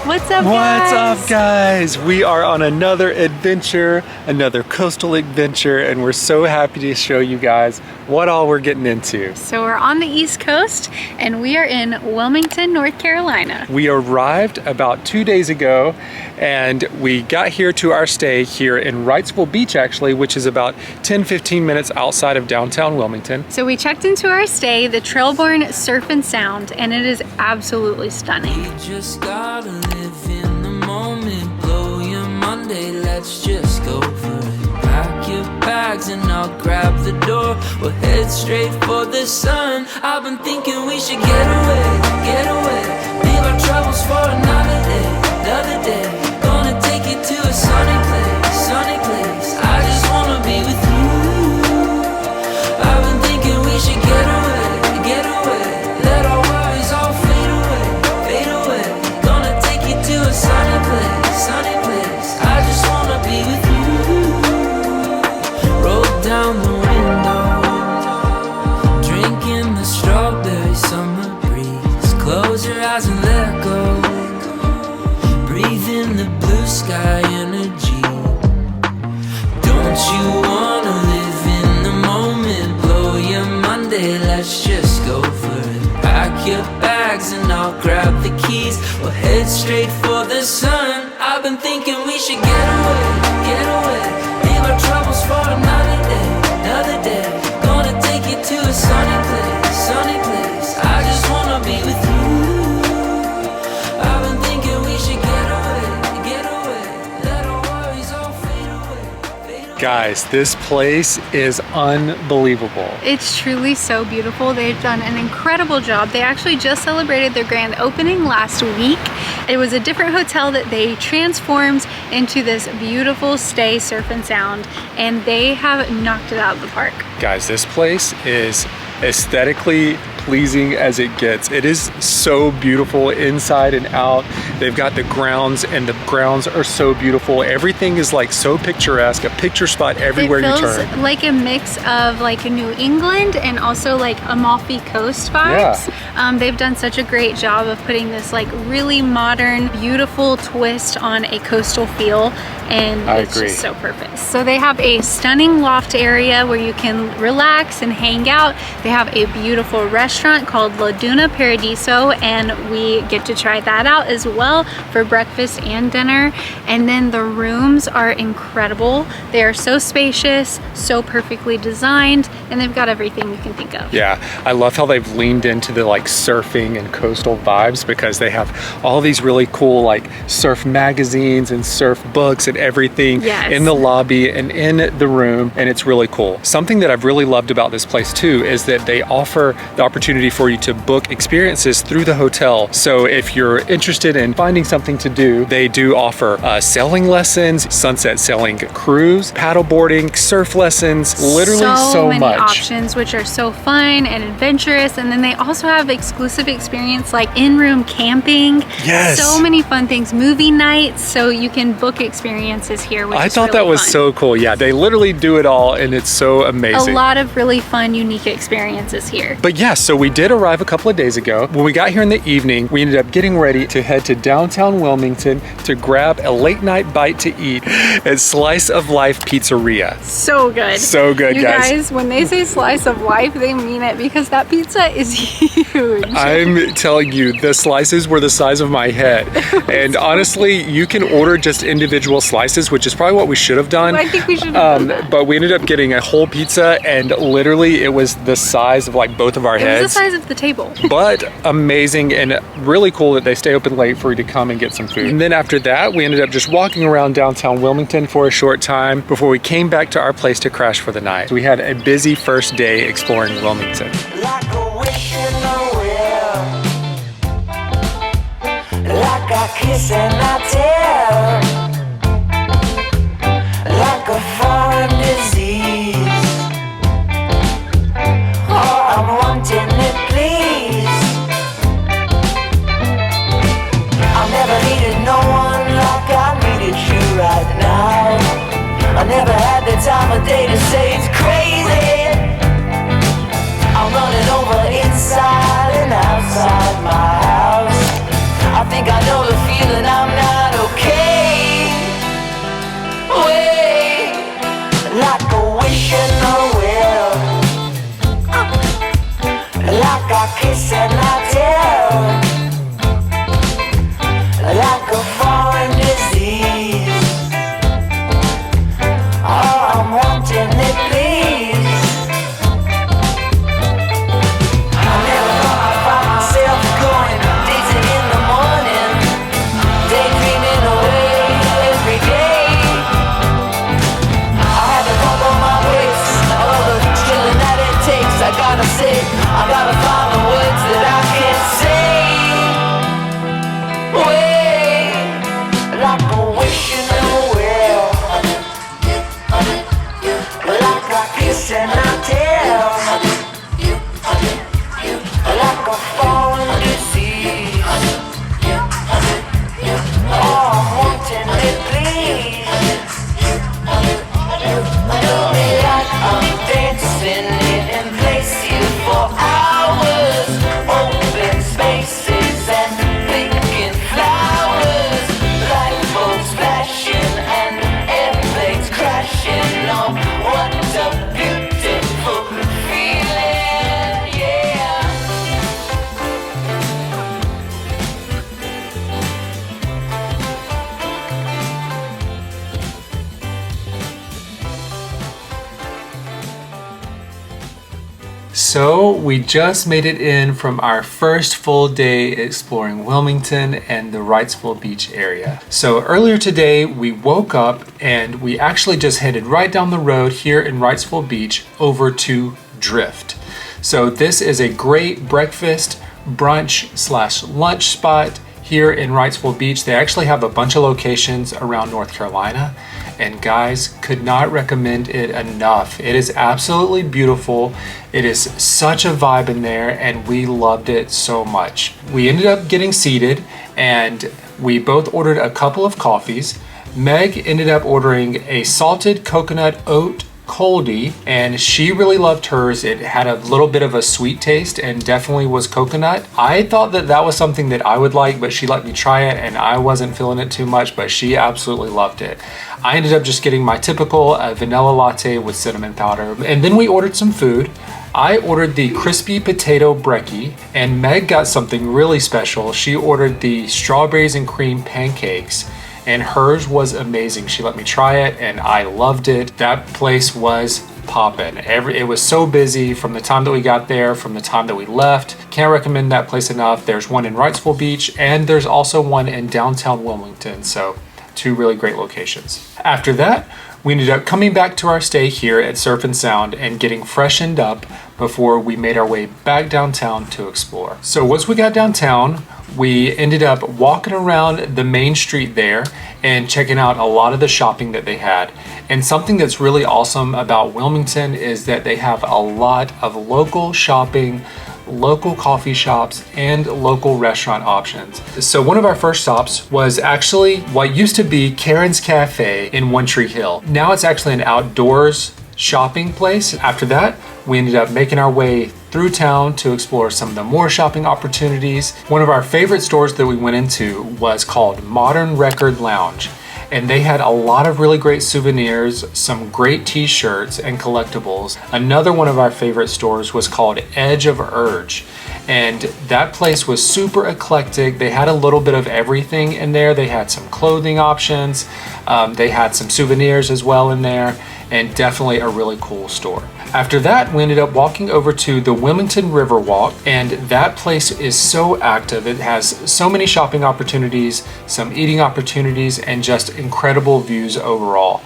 What's up, guys? What's up, guys? We are on another adventure, another coastal adventure, and we're so happy to show you guys what all we're getting into. So we're on the East Coast, and we are in Wilmington, North Carolina. We arrived about 2 days ago, and we got here to our stay here in Wrightsville Beach, actually, which is about 10-15 minutes outside of downtown Wilmington. So we checked into our stay, the Trailborn Surf and Sound, and it is absolutely stunning. You just gotta live in the moment, blow your Monday, let's just go for it. Pack your bags and I'll grab the door, we'll head straight for the sun. I've been thinking we should get away, leave our troubles for another day. Gonna take you to a sunny place, I just wanna be with you. I've been thinking we should get away, let our worries all fade away. Gonna take you to a sunny place, I just wanna be with you. Roll down the window, drinking the strawberry summer breeze. Close your eyes and let go, breathe in the blue sky energy. Don't you wanna live in the moment, blow your Monday, let's just go for it. Pack your bags and I'll grab the keys, we'll head straight for the sun. I've been thinking we should get away, leave our troubles for another day. Gonna take you to a sunny place, I just wanna be with you. I've been thinking we should get away, let our worries all fade away. Guys, this place is unbelievable. It's truly so beautiful. They've done an incredible job. They actually just celebrated their grand opening last week. It was a different hotel that they transformed into this beautiful stay surf and sound, and they have knocked it out of the park. Guys, this place is aesthetically pleasing as it gets. It is so beautiful inside and out. They've got the grounds, and the grounds are so beautiful. Everything is like so picturesque, a picture spot everywhere you turn. It feels like a mix of like New England and also like Amalfi Coast vibes. Yeah. They've done such a great job of putting this like really modern, beautiful twist on a coastal feel, and it's just so perfect. So they have a stunning loft area where you can relax and hang out. They have a beautiful restaurant called Laguna Paradiso, and we get to try that out as well for breakfast and dinner. And then the rooms are incredible. They are so spacious, so perfectly designed, and they've got everything you can think of. Yeah, I love how they've leaned into the like surfing and coastal vibes, because they have all these really cool like surf magazines and surf books and everything in the lobby and in the room, and it's really cool. Something that I've really loved about this place too is that they offer the opportunity for you to book experiences through the hotel. So if you're interested in finding something to do, they do offer sailing lessons, sunset sailing cruise, paddle boarding, surf lessons, literally so many much options, which are so fun and adventurous. And then they also have exclusive experience like in-room camping. Yes. So many fun things, movie nights, so you can book experiences here, which I is thought really that was fun. so cool. Yeah, they literally do it all, and it's so amazing. A lot of really fun, unique experiences here. But yeah, so we did arrive a couple of days ago. When we got here in the evening, we ended up getting ready to head to downtown Wilmington to grab a late night bite to eat at Slice of Life Pizzeria. So good. So good, you guys. guys, when they say slice of life, they mean it, because that pizza is huge. I'm telling you, the slices were the size of my head. And honestly, you can order just individual slices, which is probably what we should have done. I think we should have done that. But we ended up getting a whole pizza, and literally it was the size of like both of our heads. It was the size of the table. But amazing, and really cool that they stay open late for you to come and get some food. And then after that, we ended up just walking around downtown Wilmington for a short time before we came back to our place to crash for the night. We had a busy first day exploring Wilmington. Like a wish in the wind, like a kiss and a tear, like a foreign disease. Oh, I'm wanting it, please. I never needed no one like I needed you right now. I never had the time of day to say it's crazy. I'm running over inside and outside my house. I think I know the feeling now. So we just made it in from our first full day exploring Wilmington and the Wrightsville Beach area. So earlier today we woke up and we actually just headed right down the road here in Wrightsville Beach over to Drift. So this is a great breakfast, brunch / lunch spot here in Wrightsville Beach. They actually have a bunch of locations around North Carolina, and guys, could not recommend it enough. It is absolutely beautiful. It is such a vibe in there, and we loved it so much. We ended up getting seated and we both ordered a couple of coffees. Meg ended up ordering a salted coconut oat coldie, and she really loved hers. It had a little bit of a sweet taste and definitely was coconut. I thought that that was something that I would like, but she let me try it and I wasn't feeling it too much, but she absolutely loved it. I ended up just getting my typical vanilla latte with cinnamon powder, and then we ordered some food. I ordered the crispy potato brekkie, and Meg got something really special. She ordered the strawberries and cream pancakes, and hers was amazing. She let me try it and I loved it. That place was poppin'. It was so busy from the time that we got there, from the time that we left. Can't recommend that place enough. There's one in Wrightsville Beach and there's also one in downtown Wilmington. So 2 really great locations. After that, we ended up coming back to our stay here at Surf and Sound and getting freshened up before we made our way back downtown to explore. So once we got downtown, we ended up walking around the main street there and checking out a lot of the shopping that they had. And something that's really awesome about Wilmington is that they have a lot of local shopping, local coffee shops, and local restaurant options. So one of our first stops was actually what used to be Karen's Cafe in One Tree Hill. Now it's actually an outdoors shopping place. After that, we ended up making our way through town to explore some of the more shopping opportunities. One of our favorite stores that we went into was called Modern Record Lounge, and they had a lot of really great souvenirs, some great t-shirts and collectibles. Another one of our favorite stores was called Edge of Urge, and that place was super eclectic. They had a little bit of everything in there. They had some clothing options, they had some souvenirs as well in there, and definitely a really cool store. After that, we ended up walking over to the Wilmington Riverwalk, and that place is so active. It has so many shopping opportunities, some eating opportunities, and just incredible views overall.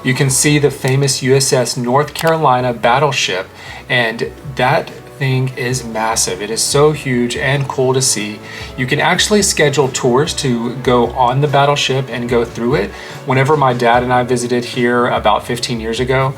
You can see the famous USS North Carolina battleship, and that thing is massive. It is so huge and cool to see. You can actually schedule tours to go on the battleship and go through it. Whenever my dad and I visited here about 15 years ago,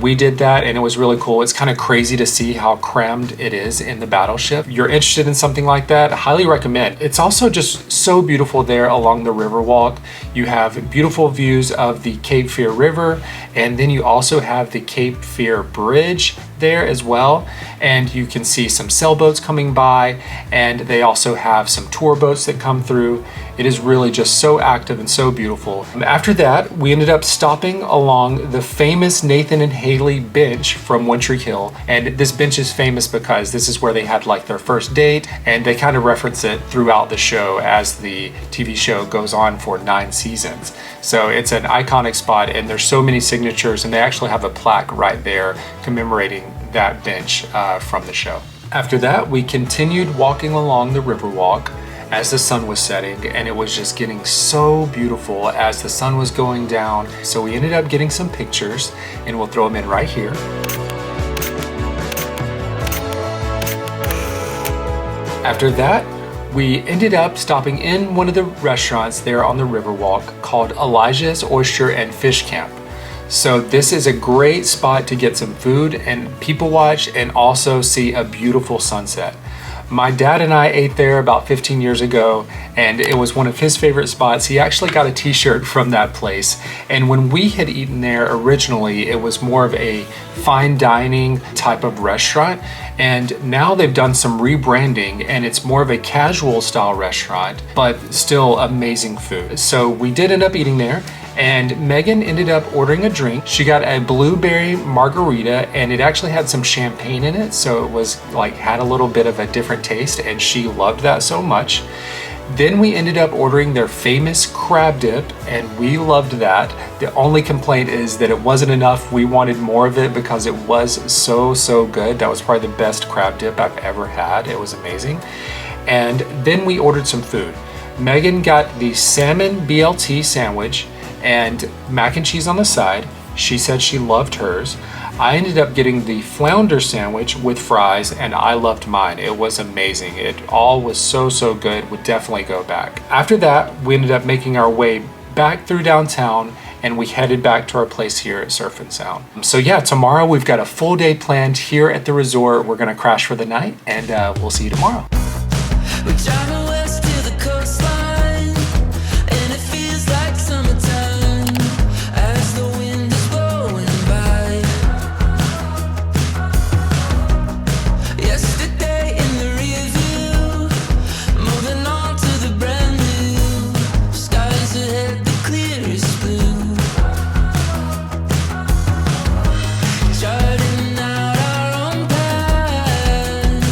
we did that and it was really cool. It's kind of crazy to see how crammed it is in the battleship. If you're interested in something like that, I highly recommend. It's also just so beautiful there along the Riverwalk. You have beautiful views of the Cape Fear River, and then you also have the Cape Fear Bridge there as well. And you can see some sailboats coming by, and they also have some tour boats that come through. It is really just so active and so beautiful. After that, we ended up stopping along the famous Nathan and Haley bench from One Tree Hill. And this bench is famous because this is where they had like their first date, and they kind of reference it throughout the show as the TV show goes on for 9 seasons. So it's an iconic spot, and there's so many signatures, and they actually have a plaque right there commemorating that bench from the show. After that, we continued walking along the Riverwalk as the sun was setting, and it was just getting so beautiful as the sun was going down. So we ended up getting some pictures, and we'll throw them in right here. After that, we ended up stopping in one of the restaurants there on the Riverwalk called Elijah's Oyster and Fish Camp. So this is a great spot to get some food and people watch, and also see a beautiful sunset. My dad and I ate there about 15 years ago, and it was one of his favorite spots. He actually got a t-shirt from that place. And when we had eaten there originally, it was more of a fine dining type of restaurant. And now they've done some rebranding, and it's more of a casual style restaurant, but still amazing food. So we did end up eating there, and Megan ended up ordering a drink. She got a blueberry margarita, and it actually had some champagne in it, so it was like had a little bit of a different taste, and she loved that so much. Then we ended up ordering their famous crab dip, and we loved that. The only complaint is that it wasn't enough. We wanted more of it because it was so good. That was probably the best crab dip I've ever had. It was amazing. And then we ordered some food. Megan got the salmon BLT sandwich and mac and cheese on the side. She said she loved hers. I ended up getting the flounder sandwich with fries, and I loved mine. It was amazing. It all was so good. Would definitely go back. After that, we ended up making our way back through downtown, and we headed back to our place here at Surf and Sound. So yeah, tomorrow we've got a full day planned here at the resort. We're gonna crash for the night, and we'll see you tomorrow. We're driving west to the coastline, and it feels like summertime as the wind is blowing by. Yesterday in the rear view, moving on to the brand new. Skies ahead, the clearest blue. Charting out our own path.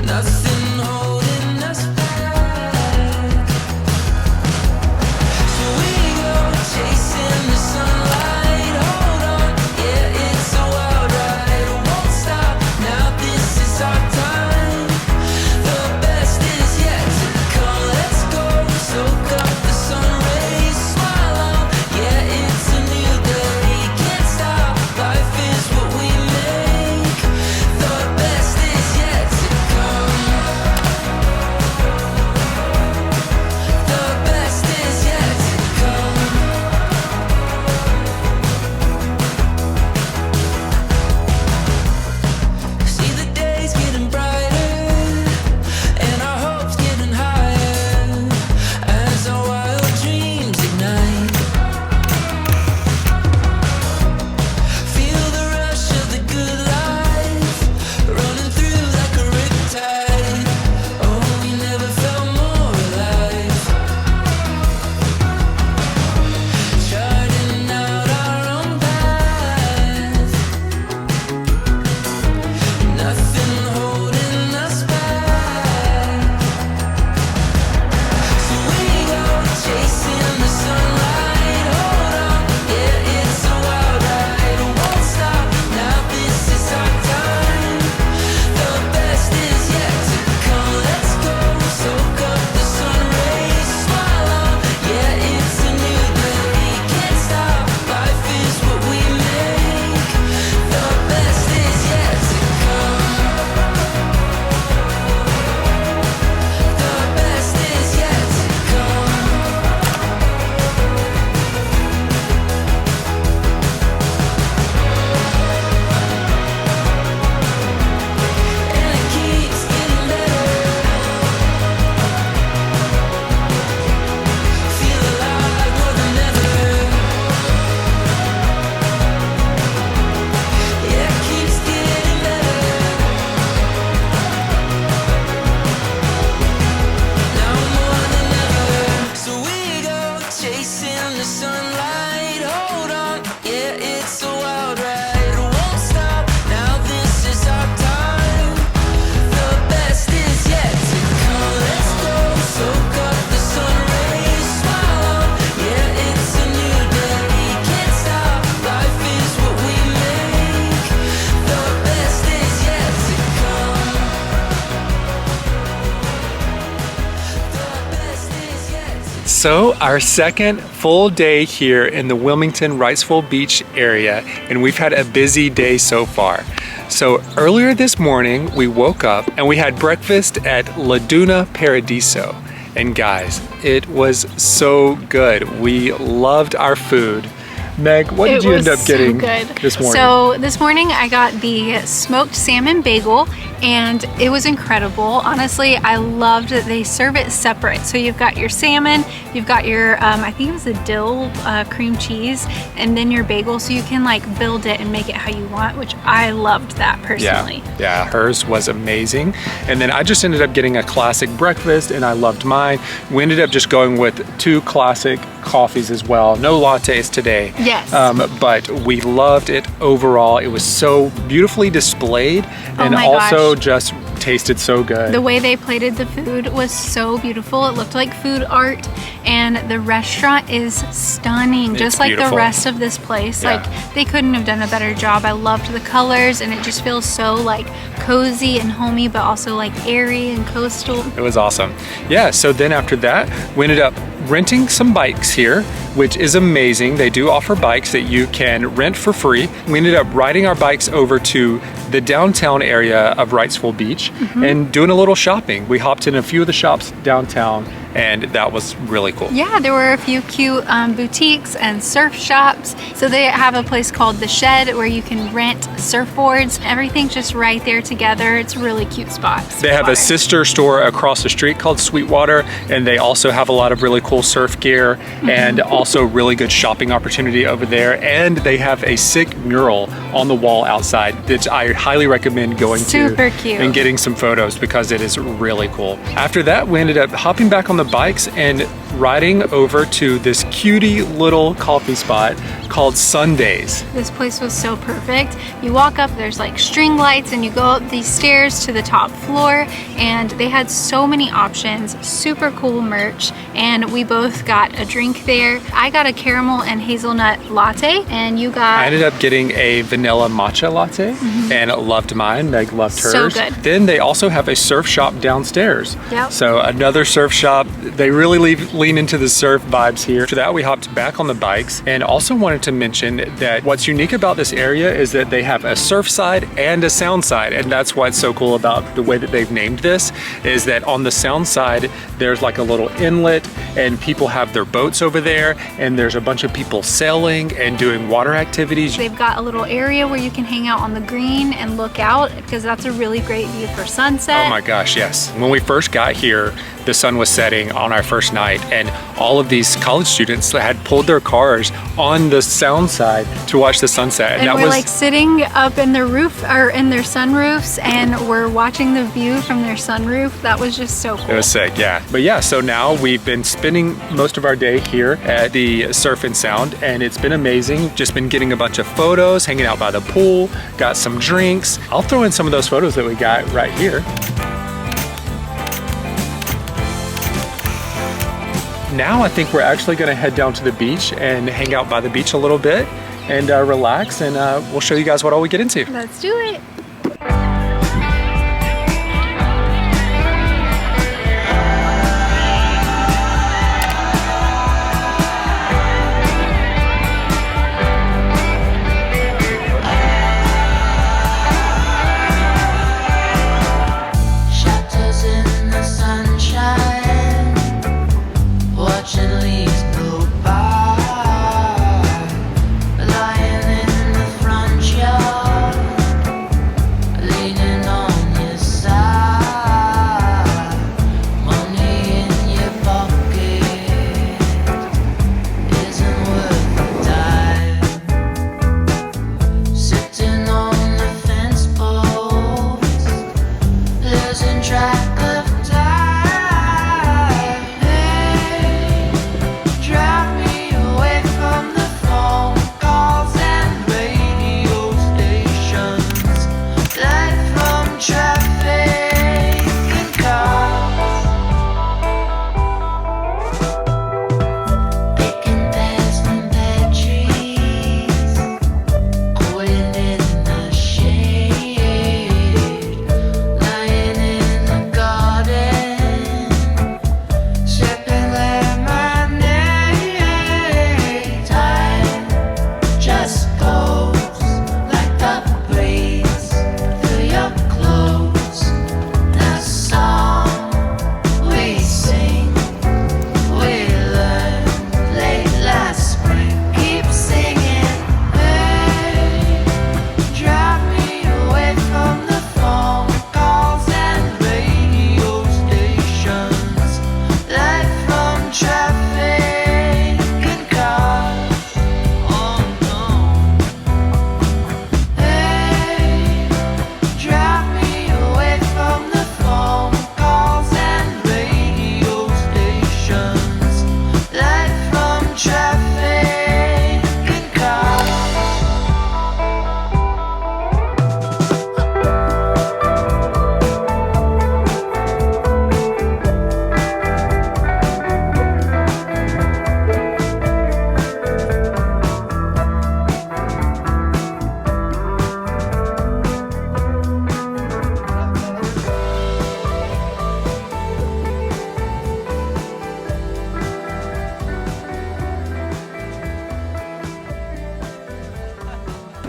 Nothing So our second full day here in the Wilmington Wrightsville Beach area, and we've had a busy day so far. So earlier this morning, we woke up and we had breakfast at Laguna Paradiso. And guys, it was so good. We loved our food. Meg, what did you end up getting this morning? So this morning I got the smoked salmon bagel and it was incredible. Honestly, I loved that they serve it separate. So you've got your salmon, you've got your, I think it was a dill cream cheese, and then your bagel, so you can like build it and make it how you want, which I loved that personally. Yeah, hers was amazing. And then I just ended up getting a classic breakfast and I loved mine. We ended up just going with 2 classic coffees as well. No lattes today. Yes. But we loved it overall. It was so beautifully displayed and also just tasted so good. The way they plated the food was so beautiful. It looked like food art, and the restaurant is stunning, just like the rest of this place. Yeah. Like, they couldn't have done a better job. I loved the colors, and it just feels so like cozy and homey, but also like airy and coastal. It was awesome. Yeah, so then after that, we ended up renting some bikes here, which is amazing. They do offer bikes that you can rent for free. We ended up riding our bikes over to the downtown area of Wrightsville Beach and doing a little shopping. We hopped in a few of the shops downtown, and that was really cool. Yeah, there were a few cute boutiques and surf shops. So they have a place called The Shed where you can rent surfboards. Everything's just right there together. It's a really cute spot. They have a sister store across the street called Sweetwater, and they also have a lot of really cool surf gear and also really good shopping opportunity over there. And they have a sick mural on the wall outside that I highly recommend going Super to cute. and getting some photos because it is really cool. After that, we ended up hopping back on the bikes and riding over to this cutie little coffee spot called Sundays. This place was so perfect. You walk up, there's like string lights, and you go up these stairs to the top floor, and they had so many options, super cool merch, and we both got a drink there. I got a caramel and hazelnut latte, and you got... I ended up getting a vanilla matcha latte and loved mine. Meg loved hers. So good. Then they also have a surf shop downstairs. Yep. So another surf shop. They really lean into the surf vibes here. After that, we hopped back on the bikes, and also wanted to mention that what's unique about this area is that they have a surf side and a sound side, and that's what's so cool about the way that they've named this, is that on the sound side, there's like a little inlet, and people have their boats over there, and there's a bunch of people sailing and doing water activities. They've got a little area where you can hang out on the green and look out, because that's a really great view for sunset. Oh my gosh, yes. When we first got here, the sun was setting on our first night, and all of these college students had pulled their cars on the sound side to watch the sunset. And we're like sitting up in their roof, or in their sunroofs, and we're watching the view from their sunroof. That was just so cool. It was sick, yeah. But yeah, so now we've been spending most of our day here at the Surf and Sound, and it's been amazing. Just been getting a bunch of photos, hanging out by the pool, got some drinks. I'll throw in some of those photos that we got right here. Now I think we're actually gonna head down to the beach and hang out by the beach a little bit and relax, and we'll show you guys what all we get into. Let's do it.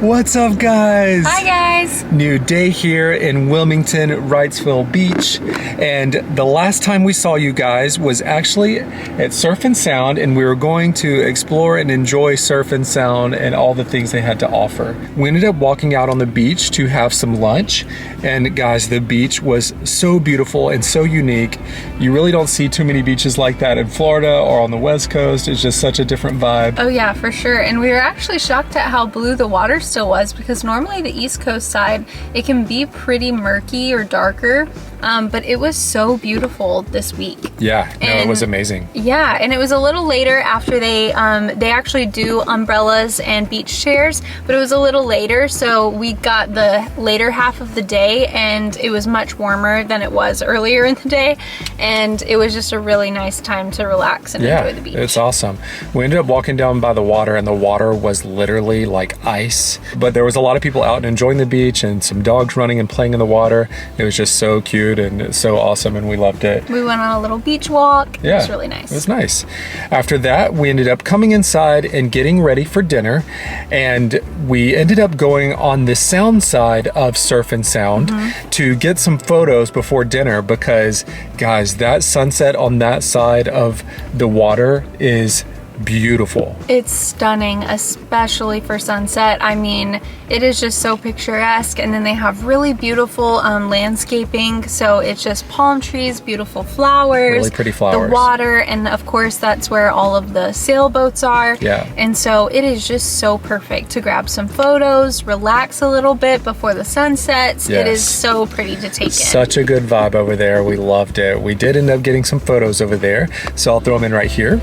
What's up, guys? Hi, guys. New day here in Wilmington, Wrightsville Beach. And the last time we saw you guys was actually at Surf and Sound, and we were going to explore and enjoy Surf and Sound and all the things they had to offer. We ended up walking out on the beach to have some lunch. And guys, the beach was so beautiful and so unique. You really don't see too many beaches like that in Florida or on the West Coast. It's just such a different vibe. Oh yeah, for sure. And we were actually shocked at how blue the water still was, because normally the East Coast side, it can be pretty murky or darker, but it was so beautiful this week. Yeah, no, it was amazing. Yeah, and it was a little later after they actually do umbrellas and beach chairs, but it was a little later, so we got the later half of the day, and it was much warmer than it was earlier in the day, and it was just a really nice time to relax and enjoy the beach. It's awesome. We ended up walking down by the water, and the water was literally like ice, but there was a lot of people out and enjoying the beach, and some dogs running and playing in the water. It was just so cute and so awesome, and we loved it. We went on a little beach walk. Yeah, it was really nice. It was nice. After that, we ended up coming inside and getting ready for dinner, and we ended up going on the sound side of Surf and Sound to get some photos before dinner, because guys, that sunset on that side of the water is beautiful. It's stunning, especially for sunset. I mean, it is just so picturesque, and then they have really beautiful landscaping, so it's just palm trees, beautiful flowers, really pretty flowers, the water, and of course that's where all of the sailboats are. Yeah. And so it is just so perfect to grab some photos, relax a little bit before the sun sets. Yes. It is so pretty to take in. Such a good vibe over there. We loved it. We did end up getting some photos over there, so I'll throw them in right here.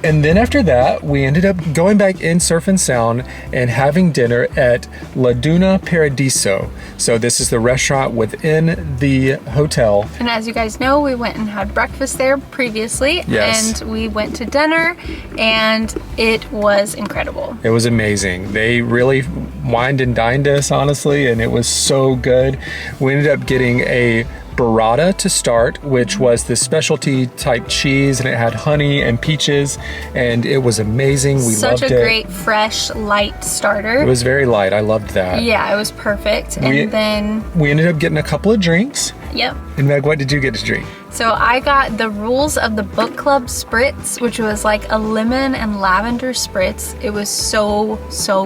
And then after that, we ended up going back in Surf and Sound and having dinner at Laguna Paradiso. So this is the restaurant within the hotel. And as you guys know, we went and had breakfast there previously. Yes. And we went to dinner, and it was incredible. It was amazing. They really wined and dined us, honestly, and it was so good. We ended up getting a burrata to start, which was the specialty type cheese, and it had honey and peaches, and it was amazing. We loved it. Such a great, fresh, light starter. It was very light. I loved that. Yeah, it was perfect. And then we ended up getting a couple of drinks. Yep. And Meg, what did you get to drink? So I got the Rules of the Book Club Spritz, which was like a lemon and lavender spritz. It was so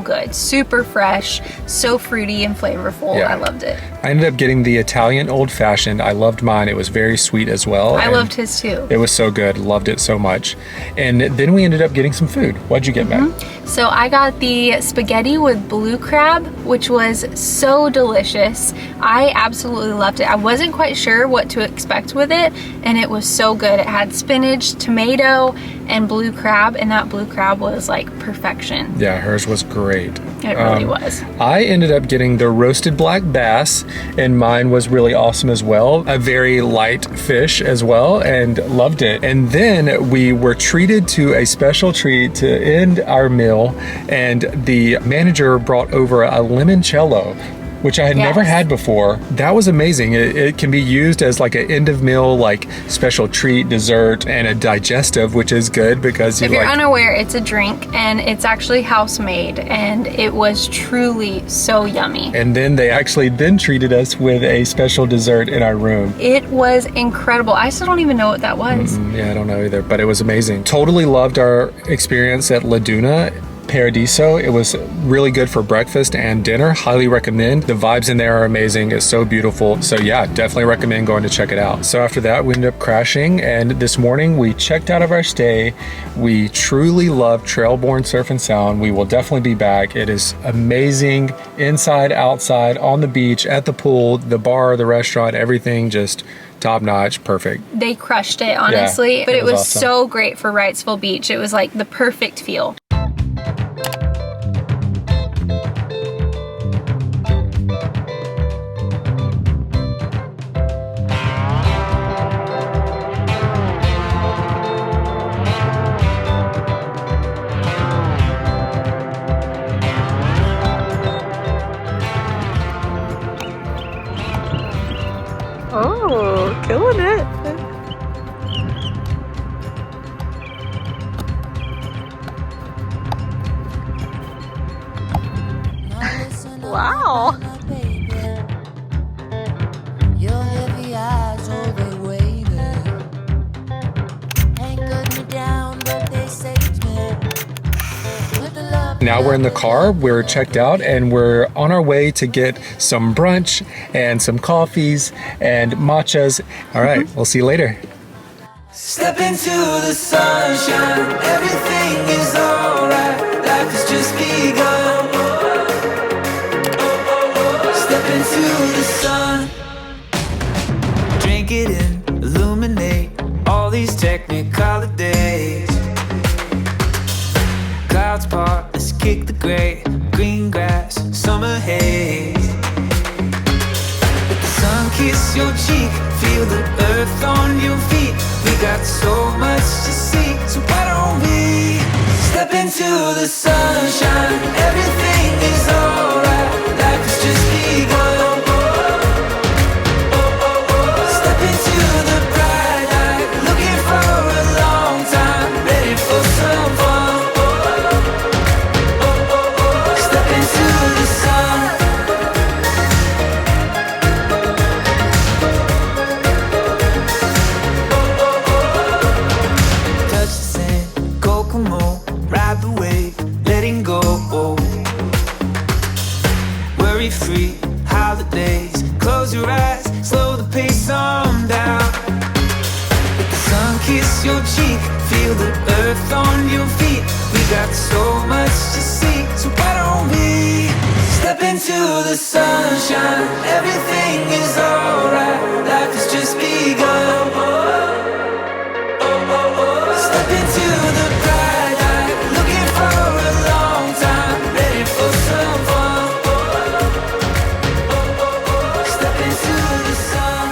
good. Super fresh, so fruity and flavorful. Yeah. I loved it. I ended up getting the Italian Old Fashioned. I loved mine. It was very sweet as well. I loved his too. It was so good. Loved it so much. And then we ended up getting some food. What'd you get, Meg? So I got the spaghetti with blue crab, which was so delicious. I absolutely loved it. I wasn't quite sure what to expect with it, and it was so good. It had spinach, tomato, and blue crab, and that blue crab was like perfection. Yeah, hers was great. It really was. I ended up getting the roasted black bass, and mine was really awesome as well. A very light fish as well, and loved it. And then we were treated to a special treat to end our meal, and the manager brought over a limoncello, which I had never had before. That was amazing. It can be used as like an end of meal, like special treat, dessert, and a digestive, which is good because if you're unaware, it's a drink, and it's actually house made, and it was truly so yummy. And then they actually then treated us with a special dessert in our room. It was incredible. I still don't even know what that was. Yeah, I don't know either, but it was amazing. Totally loved our experience at Laguna Paradiso. It was really good for breakfast and dinner. Highly recommend. The vibes in there are amazing. It's so beautiful. So yeah, definitely recommend going to check it out. So after that, we ended up crashing, and this morning we checked out of our stay. We truly love Trailborn Surf and Sound. We will definitely be back. It is amazing inside, outside, on the beach, at the pool, the bar, the restaurant, everything just top notch, perfect. They crushed it, honestly. Yeah, but it was awesome. So great for Wrightsville Beach. It was like the perfect feel. Oh, killing it. Wow. Your heavy eyes, oh, they waited. Anchored me down, but they saved me. With the love. Now we're in the car, we're checked out, and we're on our way to get some brunch and some coffees and matchas. All right, we'll see you later. Step into the sunshine, everything is alright. Life has just begun. Step into the sun. Drink it in, illuminate all these technicolor days. Clouds part, let's kick the gray. Green grass, summer haze. Let the sun kiss your cheek, feel the earth on your feet. We got so much to see, so why don't we step into the sunshine? Everything is alright, life has just begun. Step into the bright light, looking for a long time, ready for some fun. Step into the sun. Touch the sand, Kokomo, ride the wave, letting go. Worry free, holidays, close your eyes, slow the pace on down. Let the sun kiss your cheek, feel the earth on your feet. We got so much to see, so why don't we step into the sunshine? Everything is alright, life has just begun. Step into the bright light, looking for a long time, ready for some fun. Step into the sun.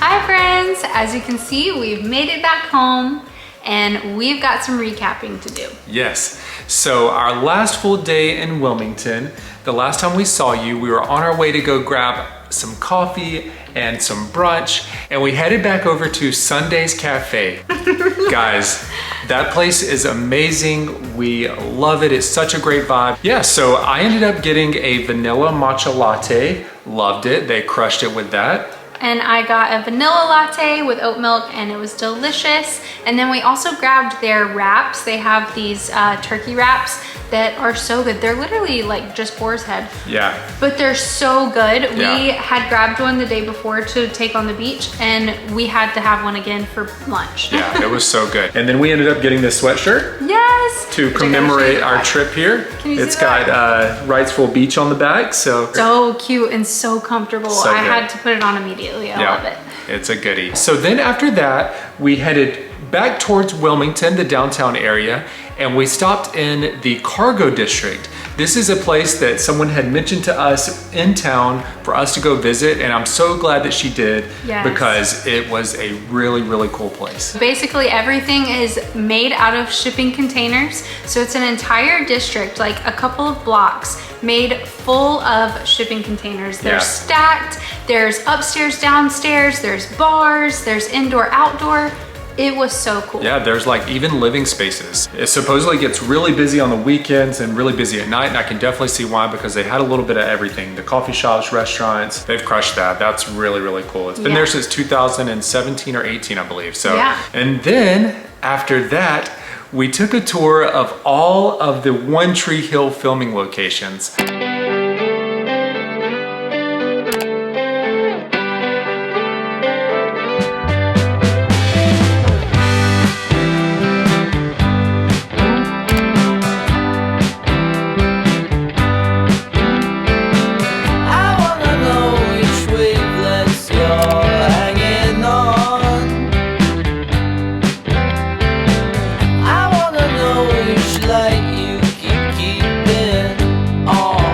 Hi friends, as you can see, we've made it back home and we've got some recapping to do. Yes, so our last full day in Wilmington, the last time we saw you, we were on our way to go grab some coffee and some brunch, and we headed back over to Sunday's Cafe. Guys, that place is amazing. We love it. It's such a great vibe. Yeah, so I ended up getting a vanilla matcha latte. Loved it. They crushed it with that. And I got a vanilla latte with oat milk and it was delicious. And then we also grabbed their wraps. They have these turkey wraps that are so good. They're literally like just boar's head. Yeah. But they're so good. Yeah. We had grabbed one the day before to take on the beach and we had to have one again for lunch. Yeah, it was so good. And then we ended up getting this sweatshirt. Yes. To commemorate our trip here. It's got Wrightsville Beach on the back, so cute and so comfortable. So I good. had to put it on immediately. I love it. It's a goodie. So then after that, we headed back towards Wilmington, the downtown area, and we stopped in the cargo district. This is a place that someone had mentioned to us in town for us to go visit, and I'm so glad that she did. Yes. Because it was a really, really cool place. Basically everything is made out of shipping containers. So it's an entire district, like a couple of blocks, made full of shipping containers. They're stacked, there's upstairs, downstairs, there's bars, there's indoor, outdoor. It was so cool. Yeah, there's like even living spaces. It supposedly gets really busy on the weekends and really busy at night, and I can definitely see why, because they had a little bit of everything. The coffee shops, restaurants, they've crushed that. That's really, really cool. It's been there since 2017 or 18, I believe. So, and then after that, we took a tour of all of the One Tree Hill filming locations. Light you keep keeping on.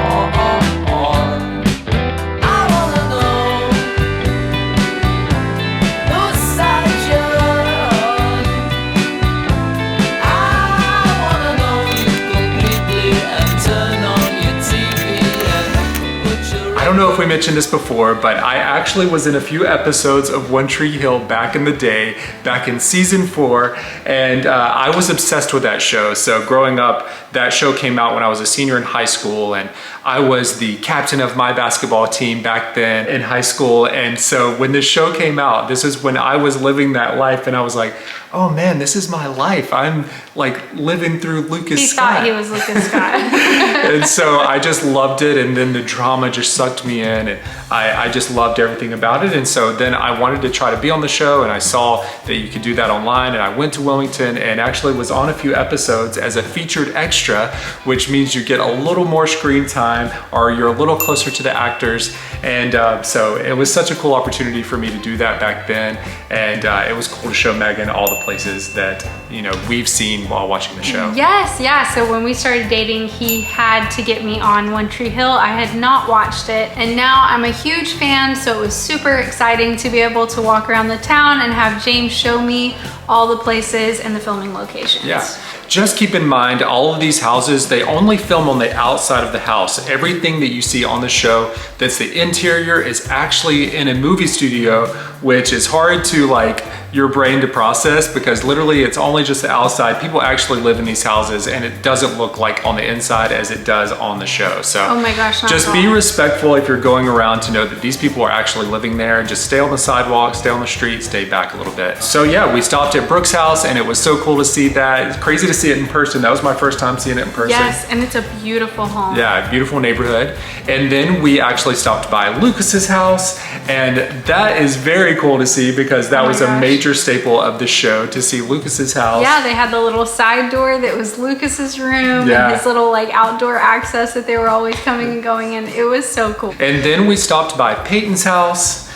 if we mentioned this before, but I actually was in a few episodes of One Tree Hill back in the day, back in season 4, and I was obsessed with that show. So growing up, that show came out when I was a senior in high school, and I was the captain of my basketball team back then in high school. And so when this show came out, this is when I was living that life, and I was like, oh man, this is my life. I'm like living through Lucas Scott. He thought he was Lucas Scott. And so I just loved it, and then the drama just sucked me in, and I just loved everything about it. And so then I wanted to try to be on the show, and I saw that you could do that online, and I went to Wilmington and actually was on a few episodes as a featured extra, which means you get a little more screen time, or you're a little closer to the actors. And so it was such a cool opportunity for me to do that back then, and it was cool to show Megan all the places that, you know, we've seen while watching the show. Yes, yeah, so when we started dating, he had to get me on One Tree Hill. I had not watched it, and now I'm a huge fan, so it was super exciting to be able to walk around the town and have James show me all the places and the filming locations. Yeah. Just keep in mind, all of these houses, they only film on the outside of the house. Everything that you see on the show that's the interior is actually in a movie studio, which is hard to like your brain to process, because literally it's only just the outside. People actually live in these houses, and it doesn't look like on the inside as it does on the show. So oh my gosh, just be respectful if you're going around, to know that these people are actually living there. Just stay on the sidewalk, stay on the street, stay back a little bit. So yeah, we stopped at Brooke's house, and it was so cool to see that. It's crazy to see it in person. That was my first time seeing it in person. Yes, and it's a beautiful home. Yeah, beautiful neighborhood. And then we actually stopped by Lucas's house, and that is very cool to see, because that was a major staple of the show, to see Lucas's house. Yeah, they had the little side door that was Lucas's room, and his little like outdoor access that they were always coming and going in. It was so cool. And then we stopped by Peyton's house,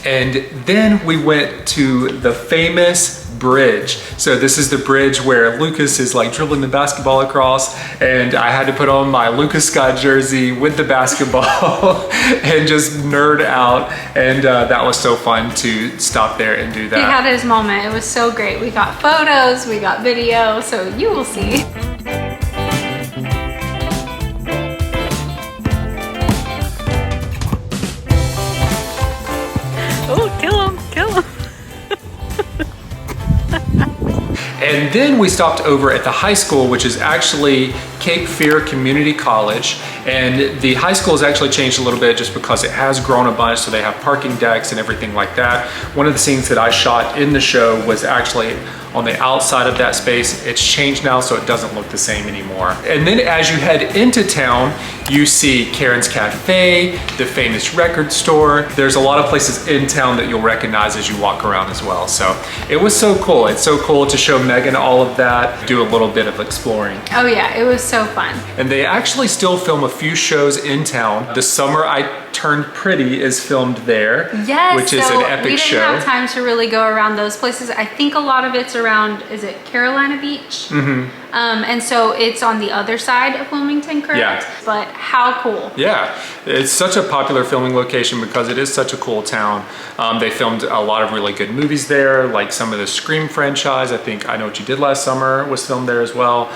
and then we went to the famous bridge. So this is the bridge where Lucas is like dribbling the basketball across, and I had to put on my Lucas Scott jersey with the basketball and just nerd out, and that was so fun to stop there and do that. He had his moment. It was so great. We got photos, we got video, so you will see. Oh, kill him, kill him. And then we stopped over at the high school, which is actually Cape Fear Community College. And the high school has actually changed a little bit just because it has grown a bunch, so they have parking decks and everything like that. One of the scenes that I shot in the show was actually on the outside of that space. It's changed now, so it doesn't look the same anymore. And then as you head into town, you see Karen's Cafe, the famous record store. There's a lot of places in town that you'll recognize as you walk around as well. So it was so cool. It's so cool to show Megan all of that, do a little bit of exploring. Oh yeah, it was so fun. And they actually still film a few shows in town. The Summer I Turned Pretty is filmed there, yes, which is an epic show. We didn't have time to really go around those places. I think a lot of it's around, is it Carolina Beach? Mm-hmm. And so it's on the other side of Wilmington, correct? Yeah. But how cool. Yeah, it's such a popular filming location because it is such a cool town. They filmed a lot of really good movies there, like some of the Scream franchise. I think I Know What You Did Last Summer was filmed there as well.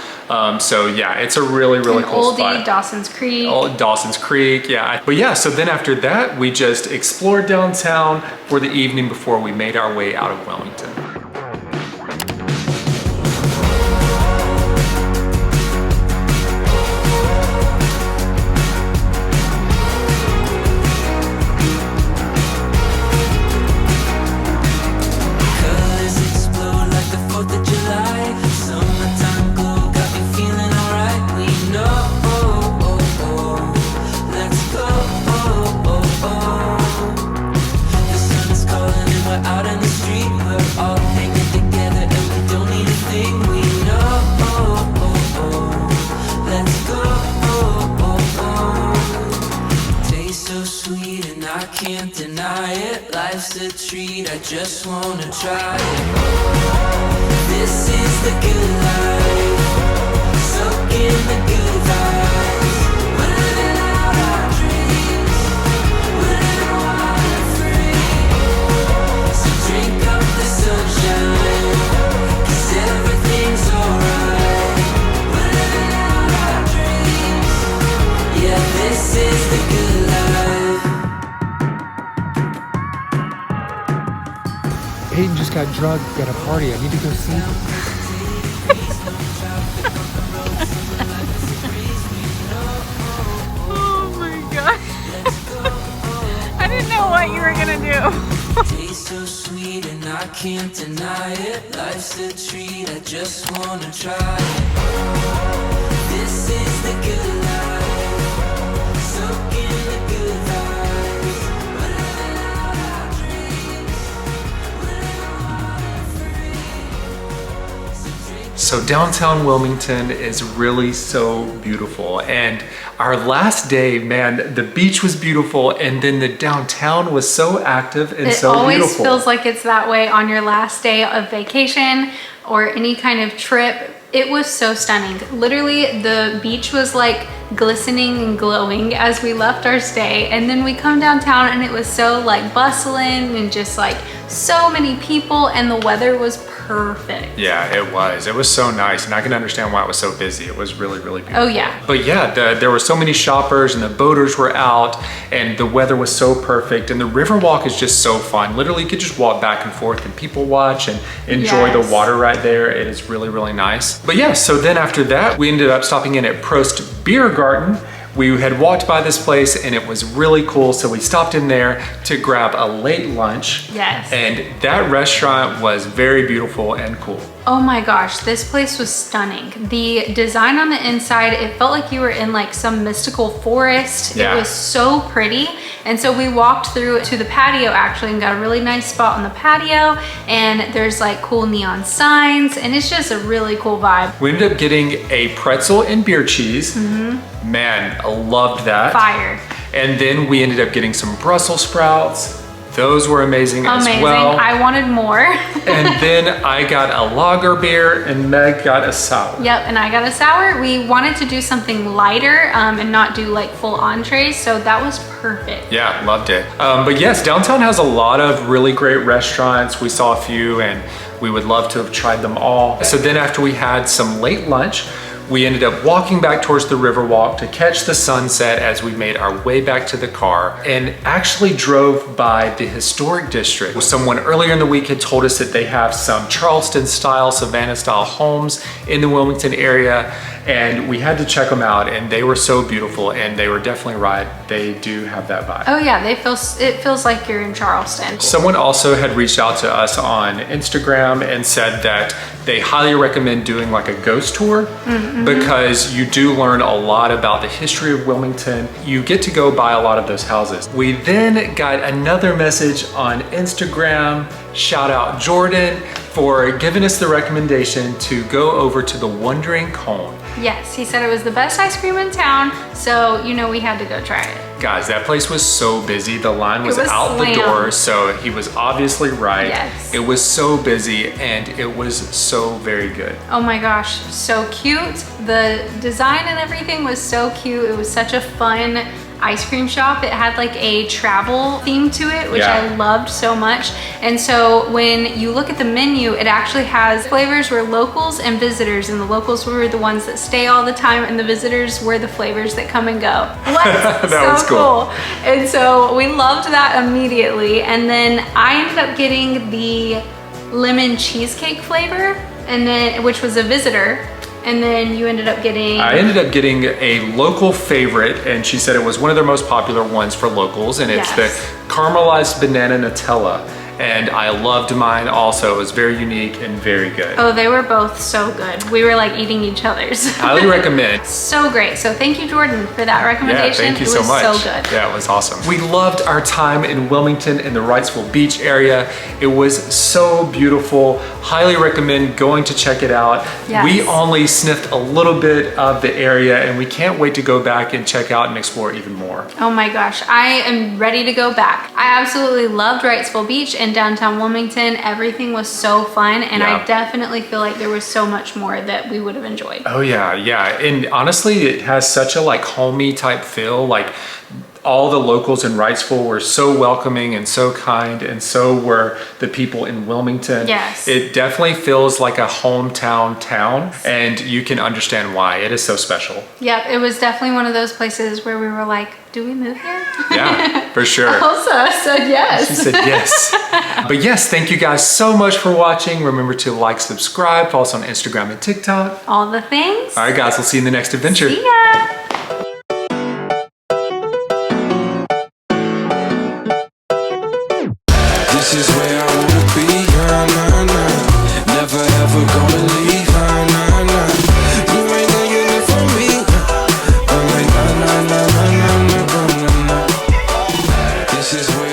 So yeah, it's a really, really cool spot. Dawson's Creek. Oh, Dawson's Creek, yeah. But yeah, so then after that, we just explored downtown for the evening before we made our way out of Wilmington. A treat, I just wanna try it. This is the good life, soak in the good vibes. We're living out our dreams, we're living wild and free. So drink up the sunshine, 'cause everything's alright. We're living out our dreams, yeah, this is the good life. Peyton just got drugged at a party. I need to go see him. Oh my gosh. I didn't know what you were gonna do. Tastes so sweet and I can't deny it. Life's a treat, I just wanna try it. This is the good life. Soak in the good vibes. Living out our dreams. So downtown Wilmington is really so beautiful, and our last day, man, the beach was beautiful, and then the downtown was so active and so beautiful. It always feels like it's that way on your last day of vacation or any kind of trip. It was so stunning. Literally, the beach was like glistening and glowing as we left our stay, and then we come downtown and it was so like bustling and just like so many people, and the weather was perfect. Yeah, it was so nice, and I can understand why it was so busy. It was really, really beautiful. Oh yeah. But yeah, there were so many shoppers, and the boaters were out, and the weather was so perfect, and the Riverwalk is just so fun. Literally, you could just walk back and forth and people watch and enjoy the water right there. It is really, really nice. But yeah, so then after that, we ended up stopping in at Prost Beer Garden. We had walked by this place and it was really cool, so we stopped in there to grab a late lunch. Yes. And that restaurant was very beautiful and cool. Oh my gosh, this place was stunning. The design on the inside, it felt like you were in like some mystical forest. Yeah. It was so pretty. And so we walked through to the patio actually and got a really nice spot on the patio, and there's like cool neon signs, and it's just a really cool vibe. We ended up getting a pretzel and beer cheese. Man, I loved that. Fire. And then we ended up getting some Brussels sprouts. Those were amazing as well. I wanted more. And then I got a lager beer and Meg got a sour. Yep, and I got a sour. We wanted to do something lighter and not do like full entrees, so that was perfect. Yeah, loved it. But yes, downtown has a lot of really great restaurants. We saw a few and we would love to have tried them all. So then after we had some late lunch, we ended up walking back towards the Riverwalk to catch the sunset as we made our way back to the car, and actually drove by the historic district. Someone earlier in the week had told us that they have some Charleston style, Savannah style homes in the Wilmington area, and we had to check them out, and they were so beautiful, and they were definitely right. They do have that vibe. Oh yeah, it feels like you're in Charleston. Someone also had reached out to us on Instagram and said that they highly recommend doing like a ghost tour, because you do learn a lot about the history of Wilmington. You get to go by a lot of those houses. We then got another message on Instagram. Shout out Jordan for giving us the recommendation to go over to the Wandering Cone. Yes, he said it was the best ice cream in town, so you know we had to go try it. Guys, that place was so busy. The line was out the door, so he was obviously right. Yes. It was so busy and it was so very good. Oh my gosh, so cute. The design and everything was so cute. It was such a fun ice cream shop. It had like a travel theme to it, which I loved so much. And so when you look at the menu, it actually has flavors were locals and visitors, and the locals were the ones that stay all the time, and the visitors were the flavors that come and go. What? That was cool. And so we loved that immediately. And then I ended up getting the lemon cheesecake flavor, and then which was a visitor. And then you ended up getting... I ended up getting a local favorite, and she said it was one of their most popular ones for locals, and it's the caramelized banana Nutella. And I loved mine also. It was very unique and very good. Oh, they were both so good. We were like eating each other's. Highly recommend. So great. So thank you, Jordan, for that recommendation. Yeah, thank you so much. It was so good. Yeah, it was awesome. We loved our time in Wilmington in the Wrightsville Beach area. It was so beautiful. Highly recommend going to check it out. Yes. We only sniffed a little bit of the area, and we can't wait to go back and check out and explore even more. Oh my gosh, I am ready to go back. I absolutely loved Wrightsville Beach and downtown Wilmington. Everything was so fun, and I definitely feel like there was so much more that we would have enjoyed. Oh yeah, yeah. And honestly, it has such a like homey type feel. Like all the locals in Wrightsville were so welcoming and so kind, and so were the people in Wilmington. Yes. It definitely feels like a hometown town, and you can understand why. It is so special. Yep, it was definitely one of those places where we were like, do we move here? Yeah, for sure. Elsa said yes. She said yes. But yes, thank you guys so much for watching. Remember to like, subscribe, follow us on Instagram and TikTok. All the things. All right, guys, we'll see you in the next adventure. See ya. This is where I wanna be, nah, nah, nah. Never ever gonna leave, nah, nah, nah. You ain't gonna get it from me. I'm like, nah, nah, nah, nah, nah, nah, nah, nah. This is where